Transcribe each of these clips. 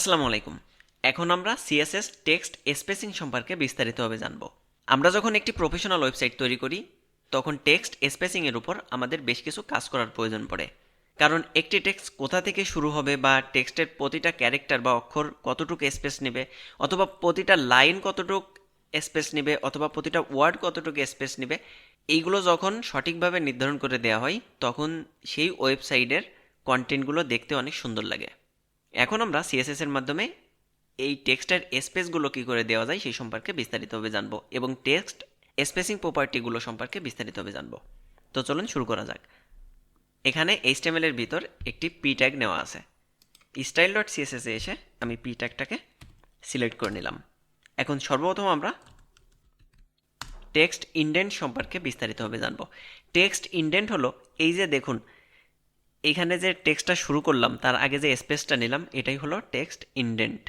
আসসালামু আলাইকুম। এখন আমরা সিএসএস টেক্সট স্পেসিং সম্পর্কে বিস্তারিতভাবে জানব। আমরা যখন একটি প্রফেশনাল ওয়েবসাইট তৈরি করি তখন টেক্সট স্পেসিং এর উপর আমাদের বেশ কিছু কাজ করার প্রয়োজন পড়ে। কারণ একটি টেক্সট কোথা থেকে শুরু হবে বা টেক্সটের প্রতিটা ক্যারেক্টার বা অক্ষর কতটুকু স্পেস নেবে, অথবা প্রতিটা লাইন কতটুকু স্পেস নেবে, অথবা প্রতিটা ওয়ার্ড কতটুকু স্পেস নেবে, এইগুলো যখন সঠিকভাবে নির্ধারণ করে দেওয়া হয় তখন সেই ওয়েবসাইটের কন্টেন্টগুলো দেখতে অনেক সুন্দর লাগে। এখন আমরা সিএসএস এর মাধ্যমে এই টেক্সটের স্পেসগুলো কী করে দেওয়া যায় সেই সম্পর্কে বিস্তারিতভাবে জানবো এবং টেক্সট স্পেসিং প্রপার্টিগুলো সম্পর্কে বিস্তারিতভাবে জানবো। তো চলুন শুরু করা যাক। এখানে এইচটিএমএল এর ভিতর একটি পি ট্যাগ নেওয়া আছে। স্টাইল ডট সিএসএস এ এসে আমি পি ট্যাগটাকে সিলেক্ট করে নিলাম। এখন সর্বপ্রথম আমরা টেক্সট ইন্ডেন্ট সম্পর্কে বিস্তারিতভাবে জানবো। টেক্সট ইন্ডেন্ট হলো এই যে দেখুন এখানে যে টেক্সটটা শুরু করলাম তার আগে যে স্পেসটা নিলাম এটাই হলো টেক্সট ইন্ডেন্ট,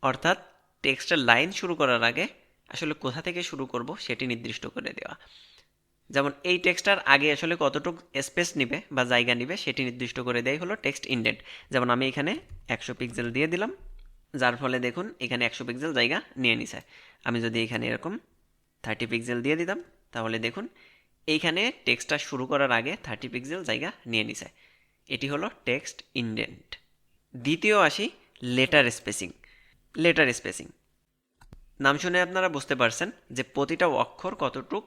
অর্থাৎ টেক্সটের লাইন শুরু করার আগে আসলে কোথা থেকে শুরু করব সেটি নির্দিষ্ট করে দেওয়া। যেমন এই টেক্সটটার আগে আসলে কতটুকু স্পেস নিবে বা জায়গা নিবে সেটি নির্দিষ্ট করে দেয় হলো টেক্সট ইন্ডেন্ট। যেমন আমি এখানে 100 পিক্সেল দিয়ে দিলাম, যার ফলে দেখুন এখানে 100 পিক্সেল জায়গা নিয়ে নিছে। আমি যদি এখানে এরকম 30 পিক্সেল দিয়ে দিতাম তাহলে দেখুন এইখানে টেক্সটটা শুরু করার আগে 30 পিক্সেল জায়গা নিয়ে নিছে। এটি হলো টেক্সট ইন্ডেন্ট। দ্বিতীয় আসি লেটার স্পেসিং। লেটার স্পেসিং নাম শুনে আপনারা বুঝতে পারছেন যে প্রতিটা অক্ষর কতটুক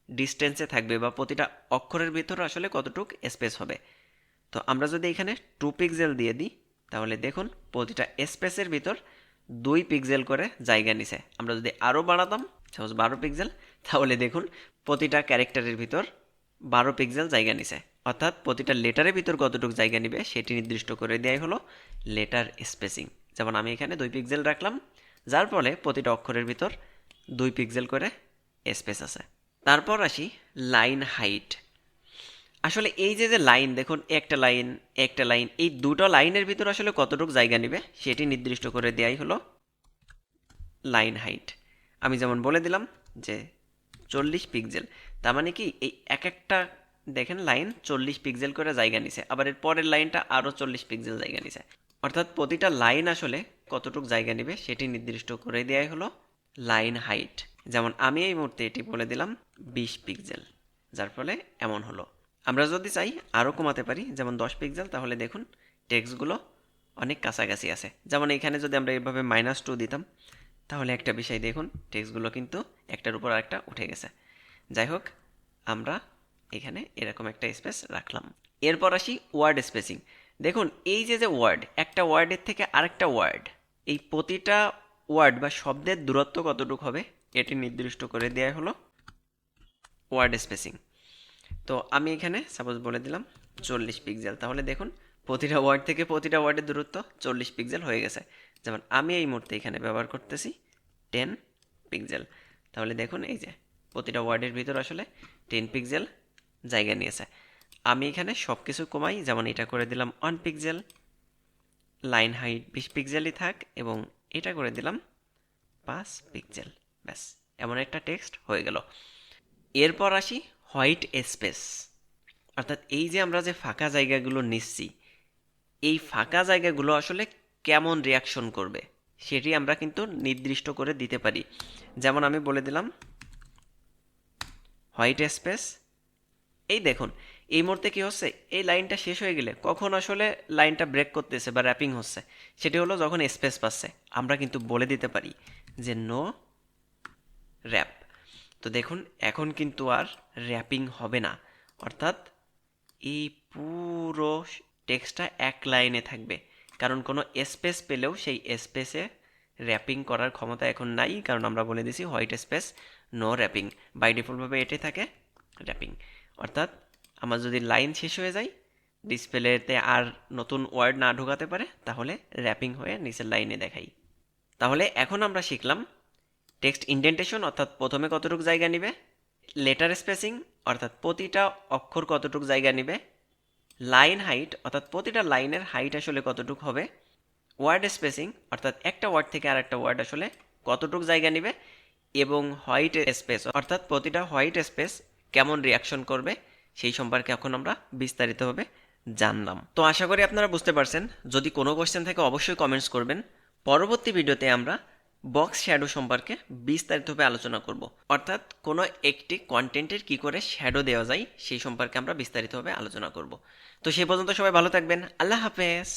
ডিস্টেন্সে থাকবে বা প্রতিটা অক্ষরের ভিতর আসলে কতটুক স্পেস হবে। তো আমরা যদি এখানে 2 পিক্সেল দিয়ে দিই তাহলে দেখুন প্রতিটা স্পেসের ভিতর 2 পিক্সেল করে জায়গা নিছে। আমরা যদি আরও বাড়াতাম সাপোজ 12 পিক্সেল তাহলে দেখুন প্রতিটা ক্যারেক্টারের ভিতর 12 পিক্সেল জায়গা নিছে, অর্থাৎ প্রতিটা লেটারের ভিতর কতটুকু জায়গা নিবে সেটি নির্দিষ্ট করে দেওয়াই হলো লেটার স্পেসিং। যেমন আমি এখানে 2 পিক্সেল রাখলাম, যার ফলে প্রতিটা অক্ষরের ভিতর 2 পিক্সেল করে স্পেস আছে। তারপর আসি লাইন হাইট। আসলে এই যে লাইন দেখুন একটা লাইন একটা লাইন, এই দুটো লাইনের ভিতর আসলে কতটুকু জায়গা নেবে সেটি নির্দিষ্ট করে দেওয়াই হলো লাইন হাইট। আমি যেমন বলে দিলাম যে 40 পিক্সেল, তার মানে কি এই এক একটা দেখেন লাইন 40 পিক্সেল করে জায়গা নিছে, আবার এর পরের লাইনটা আরও 40 পিক্সেল জায়গা নিছে, অর্থাৎ প্রতিটা লাইন আসলে কতটুকু জায়গা নেবে সেটি নির্দিষ্ট করে দেওয়াই হলো লাইন হাইট। যেমন আমি এই মুহূর্তে এটি বলে দিলাম 20 পিক্সেল, যার ফলে এমন হলো। আমরা যদি চাই আরও কমাতে পারি যেমন 10 পিক্সেল, তাহলে দেখুন টেক্সটগুলো অনেক কাছাকাছি আছে। যেমন এখানে যদি আমরা এভাবে -2 দিতাম তাহলে একটা বিষয় দেখুন টেক্সটগুলো কিন্তু একটার উপর আরেকটা উঠে গেছে। যাই হোক, আমরা এখানে এরকম একটা স্পেস রাখলাম। এরপর আসি ওয়ার্ড স্পেসিং। দেখুন এই যে ওয়ার্ড, একটা ওয়ার্ডের থেকে আরেকটা ওয়ার্ড, এই প্রতিটা ওয়ার্ড বা শব্দের দূরত্ব কতটুকু হবে এটি নির্দিষ্ট করে দেওয়া হলো ওয়ার্ড স্পেসিং। তো আমি এখানে সাপোজ বলে দিলাম 40 পিক্সেল, তাহলে দেখুন প্রতিটা ওয়ার্ড থেকে প্রতিটা ওয়ার্ডের দূরত্ব 40 পিক্সেল হয়ে গেছে। যেমন আমি এই মুহূর্তে এখানে ব্যবহার করতেছি 10 পিক্সেল, তাহলে দেখুন এই যে প্রতিটা ওয়ার্ডের ভিতর আসলে 10 পিক্সেল জায়গা নিয়েছে। আমি এখানে সব কিছু কমাই, যেমন এটা করে দিলাম 1 পিক্সেল, লাইন হাইট 20 পিক্সেলই থাক এবং এটা করে দিলাম 5 পিক্সেল। ব্যাস, এমন একটা টেক্সট হয়ে গেল। এরপর আসি হোয়াইট স্পেস, অর্থাৎ এই যে আমরা যে ফাঁকা জায়গাগুলো নিচ্ছি এই ফাঁকা জায়গাগুলো আসলে কেমন রিয়াকশন করবে সেটি আমরা কিন্তু নির্দিষ্ট করে দিতে পারি। যেমন আমি বলে দিলাম হোয়াইট স্পেস। এই দেখুন এই মুহূর্তে কি হচ্ছে, এই লাইনটা শেষ হয়ে গেলে কখন আসলে লাইনটা ব্রেক করতেছে বা র্যাপিং হচ্ছে সেটি হলো যখন স্পেস পাচ্ছে। আমরা কিন্তু বলে দিতে পারি যে নো র্যাপ। তো দেখুন এখন কিন্তু আর র্যাপিং হবে না, অর্থাৎ এই পুরো টেক্সটটা এক লাইনে থাকবে, কারণ কোনো স্পেস পেলেও সেই স্পেসে র্যাপিং করার ক্ষমতা এখন নাই, কারণ আমরা বলে দিছি white space no wrapping. By ডিফল্টভাবে এটাই থাকে র্যাপিং। অর্থাৎ আমার যদি লাইন শেষ হয়ে যায়, ডিসপ্লেতে আর নতুন ওয়ার্ড না ঢোকাতে পারে, তাহলে র্যাপিং হয়ে নিচের লাইনে দেখাই। তাহলে এখন আমরা শিখলাম টেক্সট ইন্ডেন্টেশন, অর্থাৎ প্রথমে কতটুকু জায়গা নেবে, লেটার স্পেসিং অর্থাৎ প্রতিটা অক্ষর কতটুকু জায়গা নেবে, লাইন হাইট অর্থাৎ প্রতিটা লাইনের হাইট আসলে কতটুকু হবে, ওয়ার্ড স্পেসিং অর্থাৎ একটা ওয়ার্ড থেকে আরেকটা ওয়ার্ড আসলে কতটুকু জায়গা নেবে, এবং হোয়াইট স্পেস অর্থাৎ প্রতিটা হোয়াইট স্পেস কেমন রিয়াকশন করবে সেই সম্পর্কে এখন আমরা বিস্তারিতভাবে জানলাম। তো আশা করি আপনারা বুঝতে পারছেন। যদি কোনো কোয়েশ্চেন থাকে অবশ্যই কমেন্টস করবেন। পরবর্তী ভিডিওতে আমরা বক্স শ্যাডো সম্পর্কে বিস্তারিতভাবে আলোচনা করব, অর্থাৎ কোনো একটি কন্টেন্টের কি করে শ্যাডো দেওয়া যায় সেই সম্পর্কে আমরা বিস্তারিতভাবে আলোচনা করব। তো সেই পর্যন্ত সবাই ভালো থাকবেন। আল্লাহ হাফেজ।